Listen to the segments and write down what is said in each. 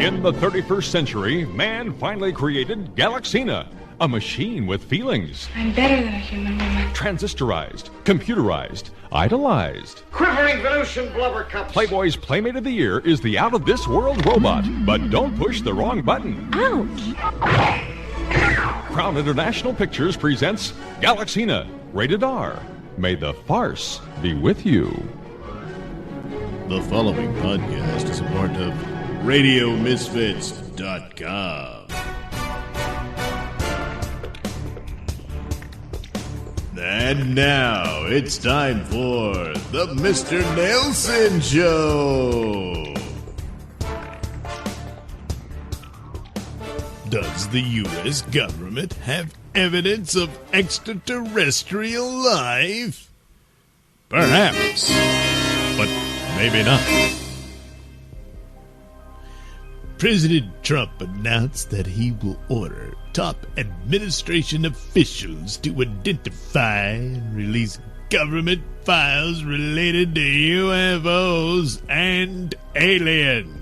In the 31st century, man finally created Galaxina, a machine with feelings. I'm better than a human woman. Transistorized, computerized, idolized. Quivering Venusian blubber cups. Playboy's Playmate of the Year is the out-of-this-world robot, but don't push the wrong button. Ouch! Crown International Pictures presents Galaxina, rated R. May the farce be with you. The following podcast is a part of RadioMisfits.com. And now it's time for the Mr. Nailsin Show. Does the U.S. government have evidence of extraterrestrial life? Perhaps, but maybe not. President Trump announced that he will order top administration officials to identify and release government files related to UFOs and aliens.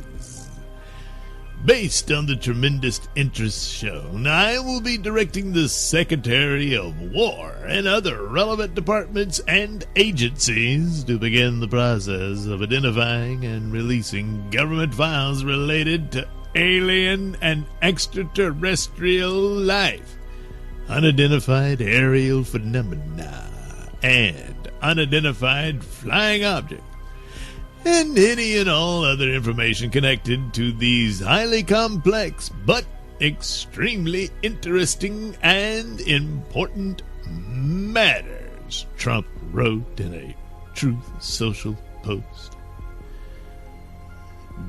Based on the tremendous interest shown, I will be directing the Secretary of War and other relevant departments and agencies to begin the process of identifying and releasing government files related to alien and extraterrestrial life, unidentified aerial phenomena, and unidentified flying objects, and any and all other information connected to these highly complex but extremely interesting and important matters, Trump wrote in a Truth Social post.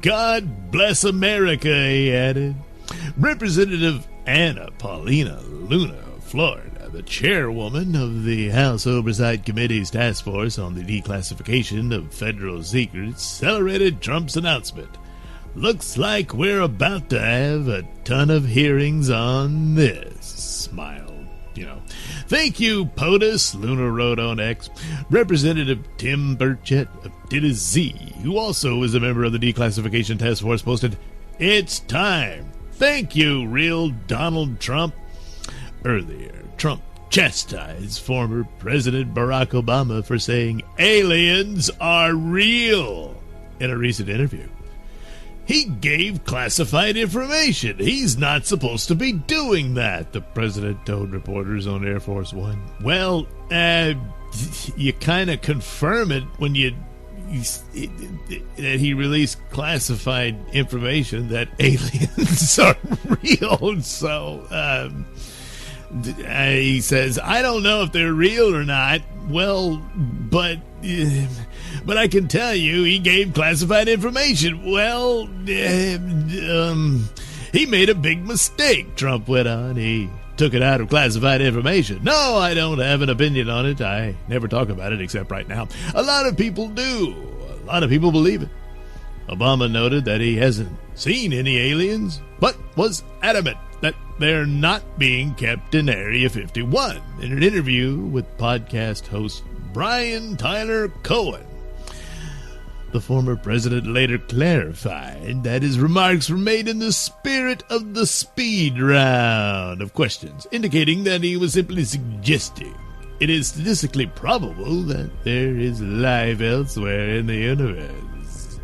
God bless America, he added. Representative Anna Paulina Luna of Florida, the chairwoman of the House Oversight Committee's task force on the declassification of federal secrets, celebrated Trump's announcement. Looks like we're about to have a ton of hearings on this. Smile. Thank you, POTUS, Luna wrote on X. Representative Tim Burchett of Tennessee, who also is a member of the Declassification Task Force, posted, "It's time. Thank you, real Donald Trump." Earlier, Trump chastised former President Barack Obama for saying aliens are real in a recent interview. He gave classified information. He's not supposed to be doing that, the president told reporters on Air Force One. Well, you kind of confirm it when that he released classified information that aliens are real. So, he says, I don't know if they're real or not. Well, but I can tell you he gave classified information. Well, he made a big mistake, Trump went on. He took it out of classified information. No, I don't have an opinion on it. I never talk about it except right now. A lot of people do. A lot of people believe it. Obama noted that he hasn't seen any aliens, but was adamant that they're not being kept in Area 51 in an interview with podcast host Brian Tyler Cohen. The former president later clarified that his remarks were made in the spirit of the speed round of questions, indicating that he was simply suggesting it is statistically probable that there is life elsewhere in the universe.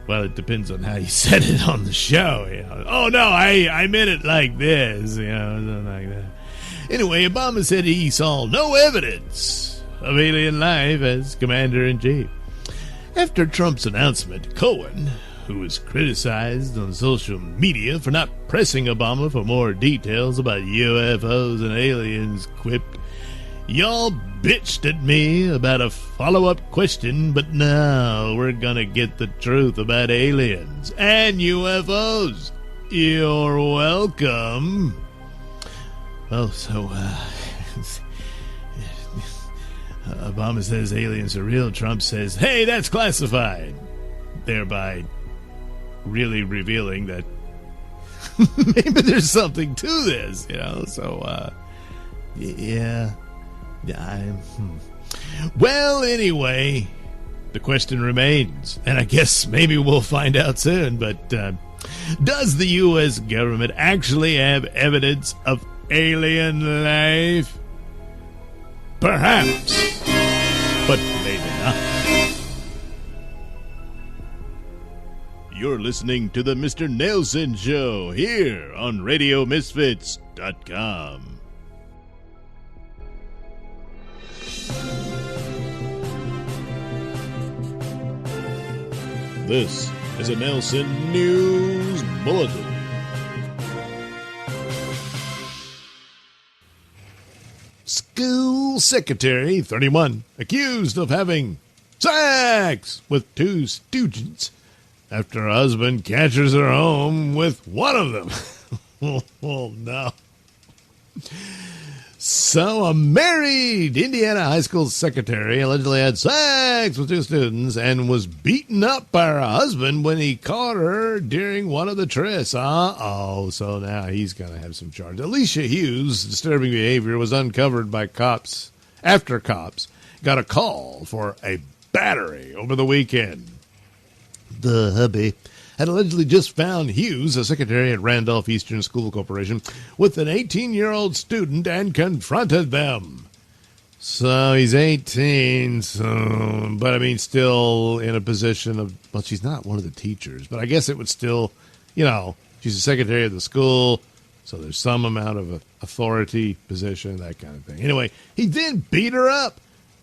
Well, it depends on how you said it on the show. Oh, no, I meant it like this. Something like that. Anyway, Obama said he saw no evidence of alien life as commander-in-chief. After Trump's announcement, Cohen, who was criticized on social media for not pressing Obama for more details about UFOs and aliens, quipped, "Y'all bitched at me about a follow-up question, but now we're gonna get the truth about aliens and UFOs. You're welcome." Well, so, Obama says aliens are real. Trump says, hey, that's classified. Thereby really revealing that maybe there's something to this, So, yeah. Well, anyway, the question remains. And I guess maybe we'll find out soon. But Does the U.S. government actually have evidence of alien life? Perhaps, but maybe not. You're listening to the Mr. Nailsin Show here on RadioMisfits.com. This is a Nailsin News Bulletin. School secretary, 31, accused of having sex with two students after her husband catches her home with one of them. Oh, no. So, a married Indiana high school secretary allegedly had sex with two students and was beaten up by her husband when he caught her during one of the trysts. So now he's going to have some charges. Alicia Hughes' disturbing behavior was uncovered by cops after cops got a call for a battery over the weekend. The hubby had allegedly just found Hughes, a secretary at Randolph Eastern School Corporation, with an 18-year-old student and confronted them. So he's 18, but I mean, still in a position of, well, she's not one of the teachers, but I guess it would still, she's the secretary of the school, so there's some amount of authority, position, that kind of thing. Anyway, he then beat her up.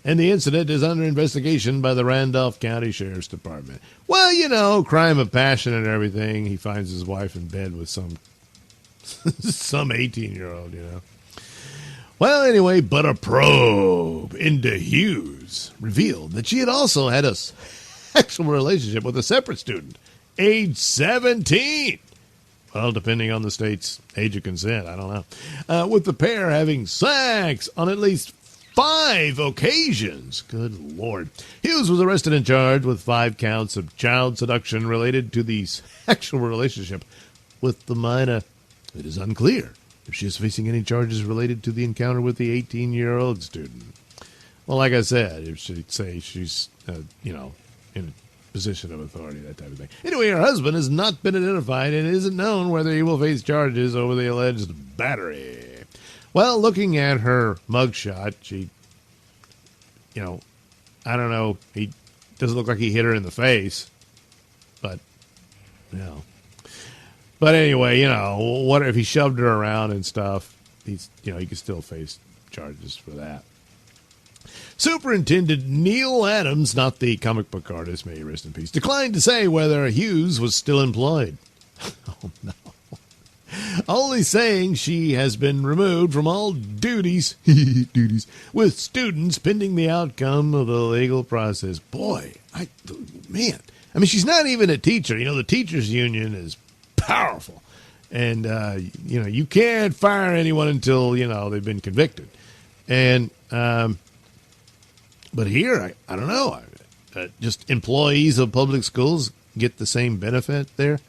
And the incident is under investigation by the Randolph County Sheriff's Department. Well, crime of passion and everything. He finds his wife in bed with some 18-year-old, Well, anyway, but a probe into Hughes revealed that she had also had a sexual relationship with a separate student, age 17. Well, depending on the state's age of consent, I don't know. With the pair having sex on at least 5 occasions. Good Lord. Hughes was arrested and charged with 5 counts of child seduction related to the sexual relationship with the minor. It is unclear if she is facing any charges related to the encounter with the 18-year-old student. Well, like I said, if she'd say she's, in a position of authority, that type of thing. Anyway, her husband has not been identified, and it isn't known whether he will face charges over the alleged battery. Well, looking at her mugshot, she, I don't know, he doesn't look like he hit her in the face, but, But anyway, what if he shoved her around and stuff, he could still face charges for that. Superintendent Neil Adams, not the comic book artist, may he rest in peace, declined to say whether Hughes was still employed. Oh, no. Only saying she has been removed from all duties with students pending the outcome of the legal process. Boy, I mean, she's not even a teacher. The teachers union is powerful. And, you can't fire anyone until, they've been convicted. And, but here, I don't know. Just employees of public schools get the same benefit there,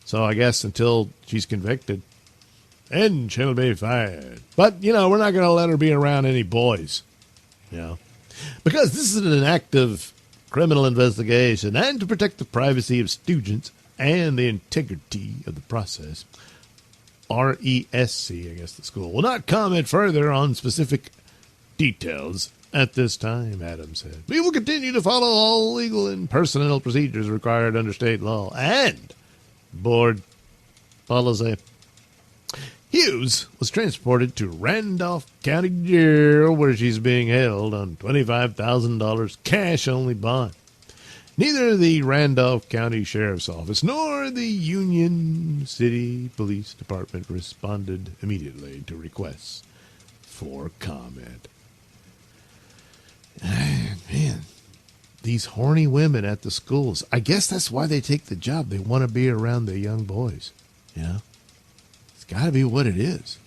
So I guess until she's convicted, and she'll be fired. But, we're not going to let her be around any boys, Because this is an active criminal investigation, and to protect the privacy of students and the integrity of the process, RESC, I guess the school, will not comment further on specific details at this time, Adams said. We will continue to follow all legal and personnel procedures required under state law and board policy. Hughes was transported to Randolph County Jail, where she's being held on $25,000 cash-only bond. Neither the Randolph County Sheriff's Office nor the Union City Police Department responded immediately to requests for comment. Man, these horny women at the schools, I guess that's why they take the job. They want to be around the young boys, It's got to be what it is.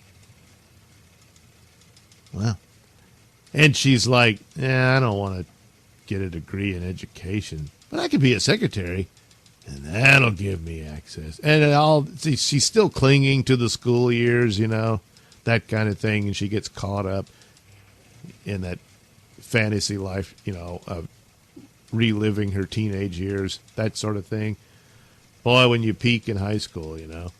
Well, and she's like, I don't want to get a degree in education, but I could be a secretary, and that'll give me access. And she's still clinging to the school years, that kind of thing, and she gets caught up in that fantasy life, of reliving her teenage years, that sort of thing. Boy, when you peak in high school, you know.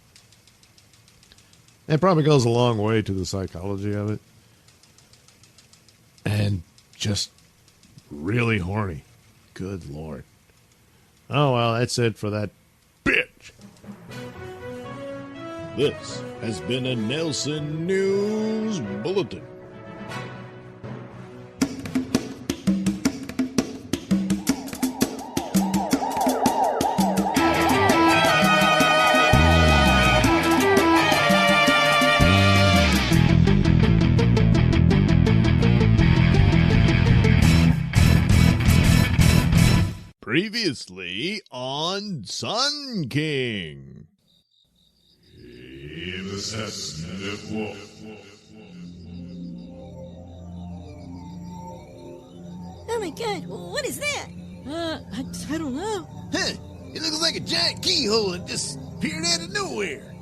It probably goes a long way to the psychology of it. And just really horny. Good Lord. Oh, well, that's it for that bitch. This has been a Nailsin News Bulletin. Previously on Sun King. Oh my god, what is that? I don't know. Huh, it looks like a giant keyhole and just appeared out of nowhere.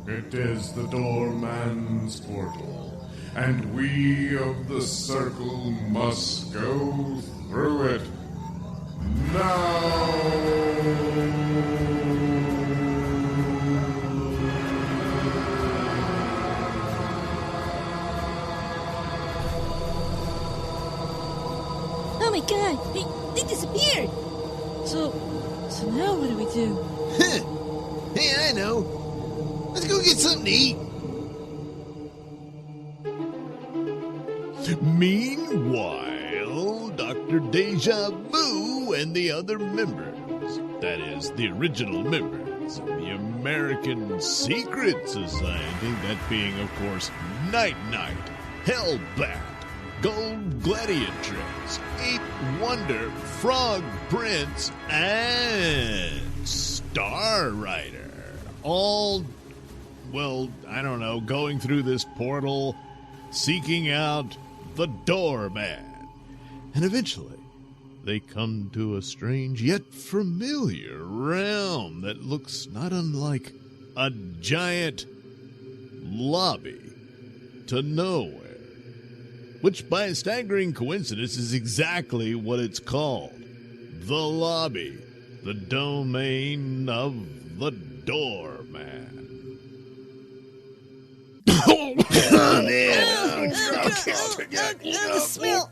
It is the doorman's portal, and we of the circle must go through it Oh my god, they disappeared. So now what do we do? Hey, I know. Let's go get something to eat. Meanwhile, Dr. Deja Vu and the other members, that is, the original members of the American Secret Society, that being, of course, Night Knight, Hellbat, Gold Gladiatrix, Ape Wonder, Frog Prince, and Star Rider, all, well, I don't know, going through this portal, seeking out the doorman. And eventually, they come to a strange yet familiar realm that looks not unlike a giant lobby to nowhere, which by a staggering coincidence is exactly what it's called. The lobby, the domain of the doorman. Oh, man. The smell.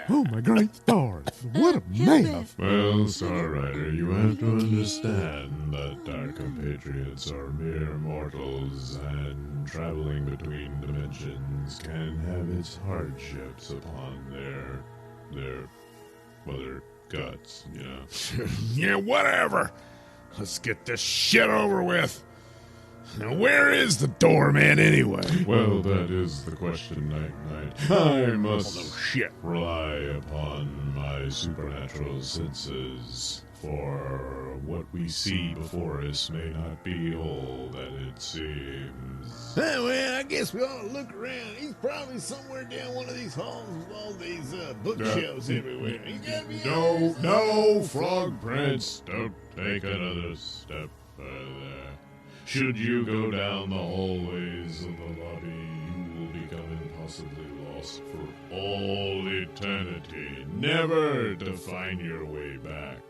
Oh, my great stars. What a man. Well, Star Rider, you have to understand that our compatriots are mere mortals, and traveling between dimensions can have its hardships upon their guts, you know. Yeah, whatever. Let's get this shit over with. Now, where is the doorman anyway? Well, that is the question, Night Knight. I must rely upon my supernatural senses, for what we see before us may not be all that it seems. Well, I guess we ought to look around. He's probably somewhere down one of these halls with all these bookshelves everywhere. He gotta be No, Frog Prince, don't take another step further. Should you go down the hallways of the lobby, you will become impossibly lost for all eternity, never to find your way back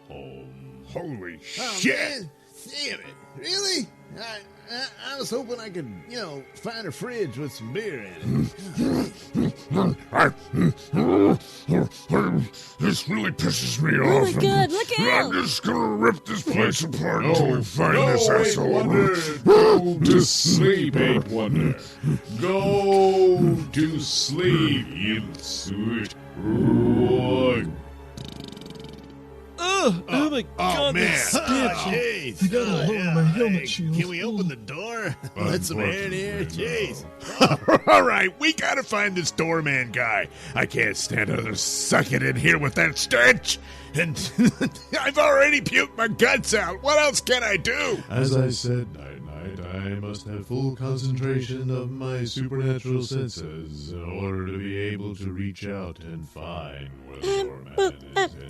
home. Holy Oh, shit. man. Damn it. Really? I was hoping I could, find a fridge with some beer in it. This really pisses me Oh off. my god, look I'm out. just gonna rip this place apart until we find this asshole. Wonder, go to sleep, Ape Wonder. Go to sleep, you sweet boy. Oh my god, man. that stench. Jeez. I gotta lower my helmet shield. Can we open the door? Let some air in here? Jeez. All right, we gotta find this doorman guy. I can't stand another sucking in here with that stench. And I've already puked my guts out. What else can I do? As I said, Night Knight, I must have full concentration of my supernatural senses in order to be able to reach out and find where the doorman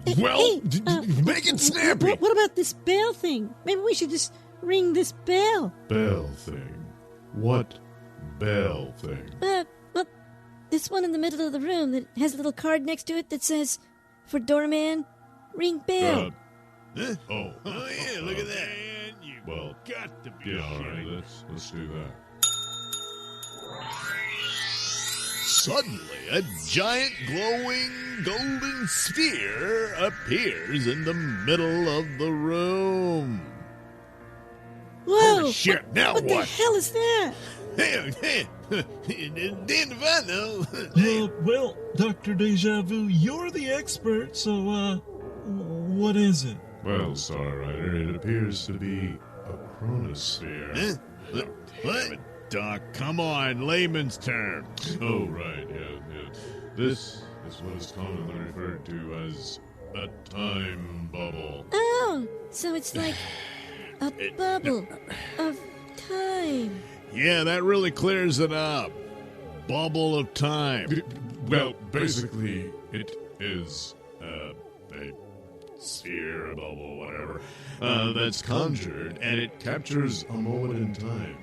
is. Well, make it snappy. What about this bell thing? Maybe we should just ring this bell. Bell thing. What bell thing. Well, this one in the middle of the room that has a little card next to it that says, "For doorman, ring bell." Huh? Oh, Yeah, look at that. well, Got to be yeah, all shitting. right, let's do that. Suddenly, a giant glowing golden sphere appears in the middle of the room. Whoa! Holy shit, now what the what? hell is that? Damn if I know. Well, Dr. Deja Vu, you're the expert, so, what is it? Well, Star Rider, it appears to be a chronosphere. Huh? What? Doc, come on, layman's terms. Oh, right, yeah. This is what is commonly referred to as a time bubble. Oh, so it's like a bubble of time. Yeah, that really clears it up. Bubble of time. Well, basically, it is a sphere, a bubble, whatever, that's conjured, and it captures a moment in time.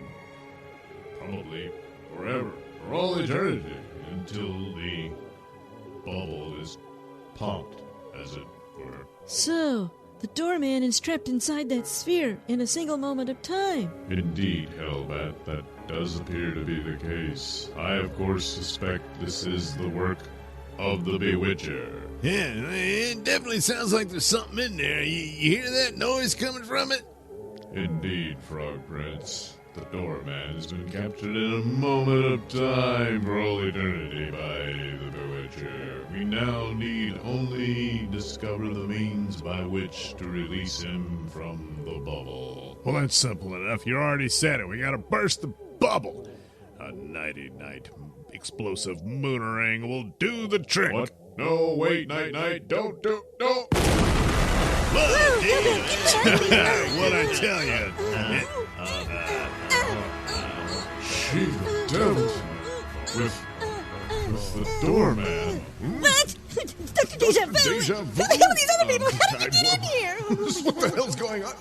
Probably forever, for all eternity, until the bubble is popped, as it were. So, the doorman is trapped inside that sphere in a single moment of time. Indeed, Hellbat, that does appear to be the case. I, of course, suspect this is the work of the Bewitcher. Yeah, it definitely sounds like there's something in there. You hear that noise coming from it? Indeed, Frog Prince. The doorman has been captured in a moment of time for all eternity by the Bewitcher. We now need only discover the means by which to release him from the bubble. Well, that's simple enough. You already said it. We gotta burst the bubble. A nighty-night explosive moonerang will do the trick. What? No, wait, night, don't do, no! Well, what I tell you? Sheila Devil with the doorman. What? Dr. Deja Vu? Deja Vu? Who the hell are these other people? How did they get in here? What the hell's going on?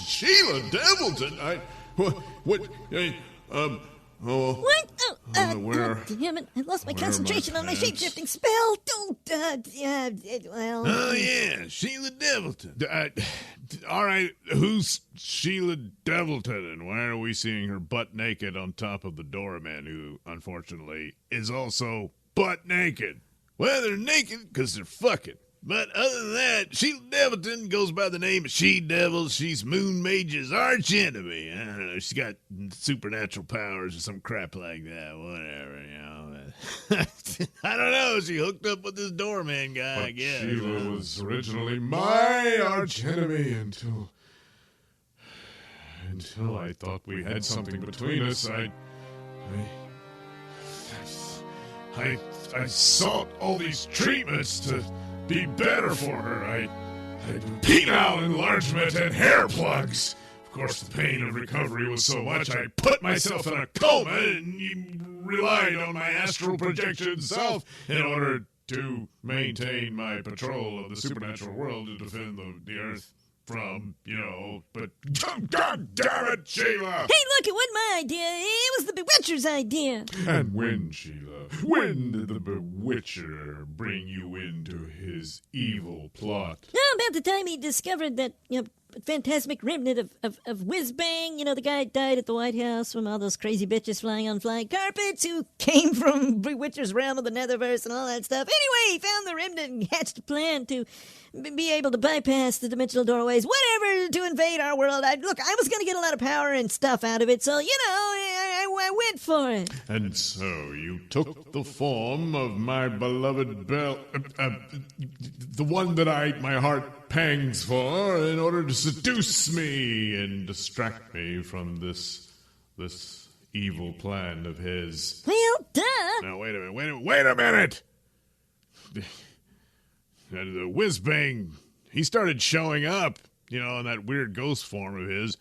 Sheila Devilton? What? Oh. What? Where? Damn it. I lost my where are concentration my on my pants? shape-shifting spell. Don't, well... Oh, yeah, Sheila Devilton. All right, who's Sheila Devilton, and why are we seeing her butt naked on top of the doorman, who, unfortunately, is also butt naked? Well, they're naked because they're fucking. But other than that, Sheila Devilton goes by the name of She-Devil. She's Moon Mage's arch enemy. I don't know, she's got supernatural powers or some crap like that. Whatever, you know. I don't know. She hooked up with this doorman guy, I But guess. Sheila was originally my arch enemy until I thought we had something between us. I sought all these treatments to be better for her. I had penile enlargement and hair plugs. Of course, the pain of recovery was so much I put myself in a coma and relied on my astral projection self in order to maintain my patrol of the supernatural world to defend the Earth from, but God damn it, Sheila! Hey, look, it wasn't my idea. It was the Bewitcher's idea. And when, Sheila? When did the Bewitcher bring you into his evil plot? Oh, about the time he discovered that, phantasmic remnant of Whiz-Bang. The guy died at the White House from all those crazy bitches flying on flying carpets who came from Bewitcher's realm of the Netherverse and all that stuff. Anyway, he found the remnant and hatched a plan to be able to bypass the dimensional doorways, whatever, to invade our world. I was going to get a lot of power and stuff out of it, so, I went for it. And so you took the form of my beloved Belle, the one that my heart pangs for, in order to seduce me and distract me from this evil plan of his. Well, duh. Now, wait a minute! The Whiz-Bang, he started showing up, in that weird ghost form of his,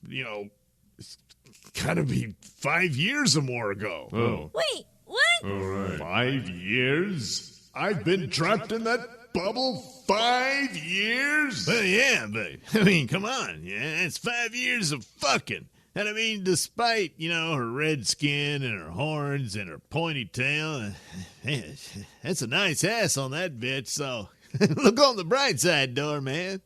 it's gotta be 5 years or more ago. Oh, Wait, what? all right. 5 years? I've been trapped in that bubble 5 years? Well, yeah, but, come on. Yeah, it's 5 years of fucking. And I mean, despite, her red skin and her horns and her pointy tail, man, that's a nice ass on that bitch, so look on the bright side, doorman.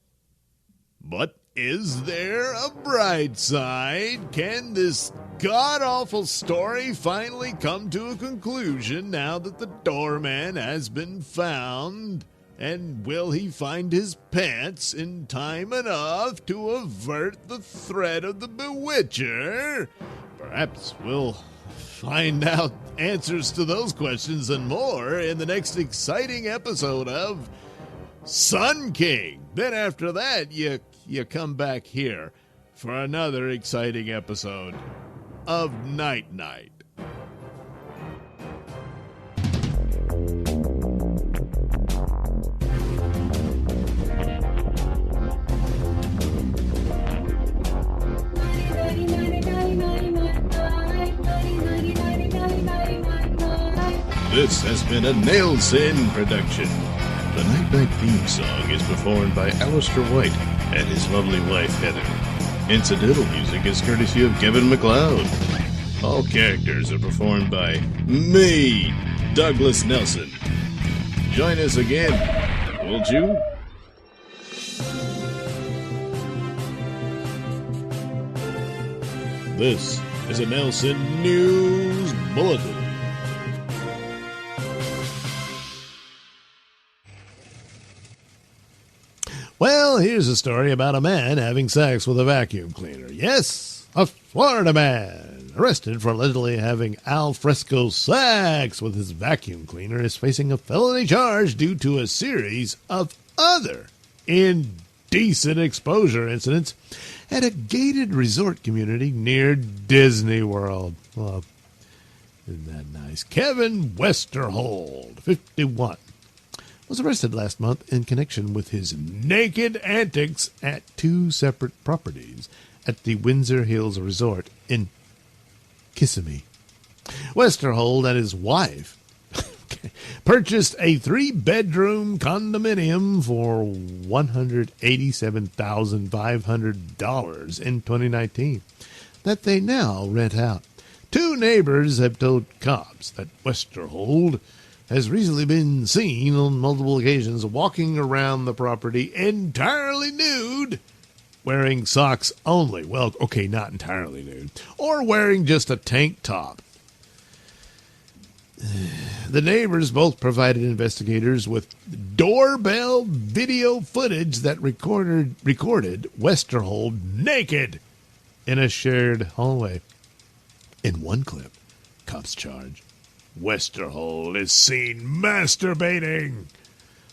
But is there a bright side? Can this god-awful story finally come to a conclusion now that the doorman has been found? And will he find his pants in time enough to avert the threat of the bewitcher? Perhaps we'll find out answers to those questions and more in the next exciting episode of Sun King. Then after that, you come back here for another exciting episode of Night Night. This has been a Nailsin production. The Night Night theme song is performed by Alistair White and his lovely wife, Heather. Incidental music is courtesy of Kevin MacLeod. All characters are performed by me, Douglas Nelson. Join us again, won't you? This is a Nailsin News Bulletin. Well, here's a story about a man having sex with a vacuum cleaner. Yes, a Florida man arrested for allegedly having al fresco sex with his vacuum cleaner is facing a felony charge due to a series of other indecent exposure incidents at a gated resort community near Disney World. Well, isn't that nice? Kevin Westerhold, 51. Was arrested last month in connection with his naked antics at two separate properties at the Windsor Hills Resort in Kissimmee. Westerhold and his wife purchased a 3-bedroom condominium for $187,500 in 2019 that they now rent out. Two neighbors have told cops that Westerhold has recently been seen on multiple occasions walking around the property entirely nude, wearing socks only. Well, okay, not entirely nude. Or wearing just a tank top. The neighbors both provided investigators with doorbell video footage that recorded Westerhold naked in a shared hallway. In one clip, cops charge Westerhold is seen masturbating.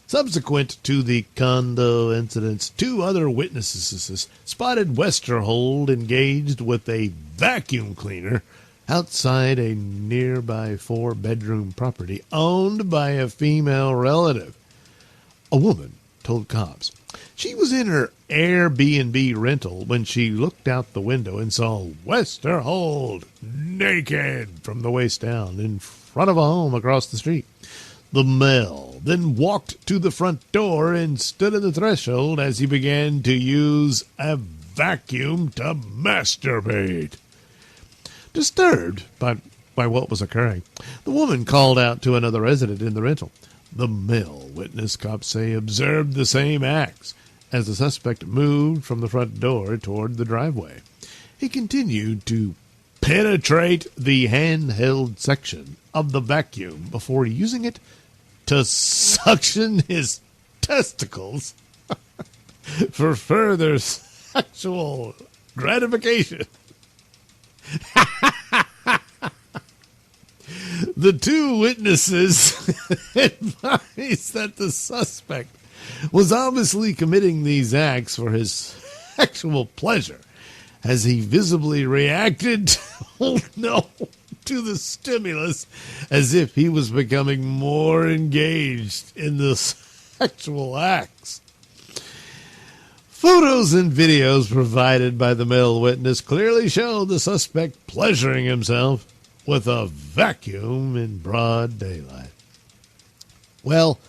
Subsequent to the condo incidents, two other witnesses spotted Westerhold engaged with a vacuum cleaner outside a nearby 4-bedroom property owned by a female relative. A woman told cops she was in her Airbnb rental when she looked out the window and saw Westerhold naked from the waist down in front of a home across the street. The male then walked to the front door and stood at the threshold as he began to use a vacuum to masturbate. Disturbed by what was occurring, the woman called out to another resident in the rental. The male witness, cops say, observed the same acts as the suspect moved from the front door toward the driveway. He continued to penetrate the handheld section of the vacuum before using it to suction his testicles for further sexual gratification. The two witnesses advised that the suspect was obviously committing these acts for his sexual pleasure, as he visibly reacted to the stimulus as if he was becoming more engaged in the sexual acts. Photos and videos provided by the male witness clearly show the suspect pleasuring himself with a vacuum in broad daylight. Well,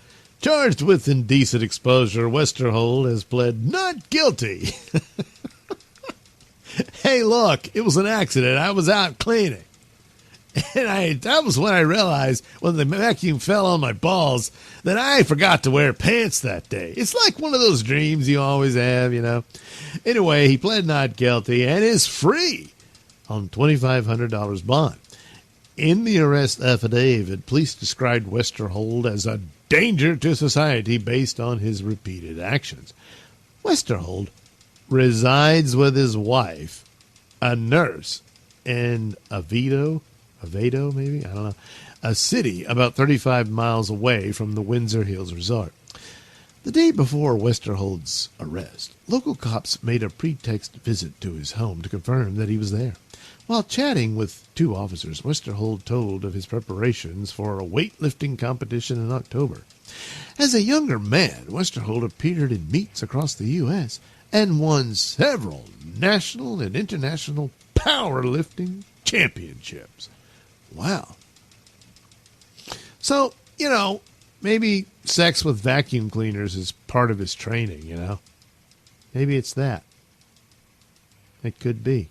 charged with indecent exposure, Westerhold has pled not guilty Hey, look, it was an accident. I was out cleaning. And that was when I realized, when the vacuum fell on my balls, that I forgot to wear pants that day. It's like one of those dreams you always have, you know. Anyway, he pled not guilty and is free on $2,500 bond. In the arrest affidavit, police described Westerhold as a danger to society based on his repeated actions. Westerhold resides with his wife, a nurse, in Oviedo, maybe? I don't know. A city about 35 miles away from the Windsor Hills Resort. The day before Westerhold's arrest, local cops made a pretext visit to his home to confirm that he was there. While chatting with two officers, Westerhold told of his preparations for a weightlifting competition in October. As a younger man, Westerhold appeared in meets across the U.S. and won several national and international powerlifting championships. Wow. So, you know, maybe sex with vacuum cleaners is part of his training, you know? Maybe it's that. It could be.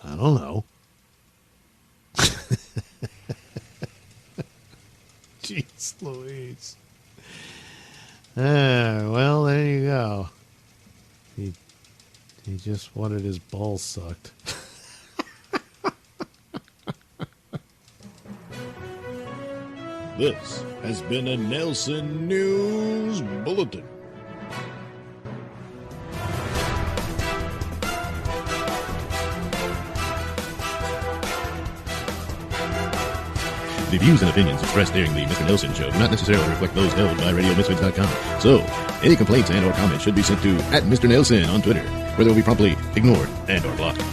I don't know. Jeez Louise. Well, there you go. He just wanted his balls sucked. This has been a Nailsin News Bulletin. The views and opinions expressed during the Mr. Nailsin Show do not necessarily reflect those held by RadioMisfits.com. So, any complaints and or comments should be sent to @MrNailsin on Twitter, where they will be promptly ignored and or blocked.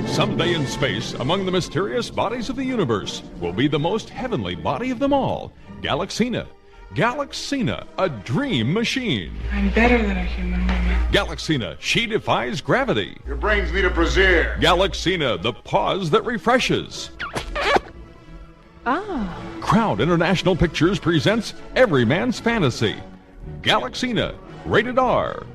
Someday in space, among the mysterious bodies of the universe, will be the most heavenly body of them all, Galaxina. Galaxina, a dream machine. I'm better than a human woman. Galaxina, she defies gravity. Your brains need a brassiere. Galaxina, the pause that refreshes. Ah. Crown International Pictures presents Every Man's Fantasy. Galaxina, rated R.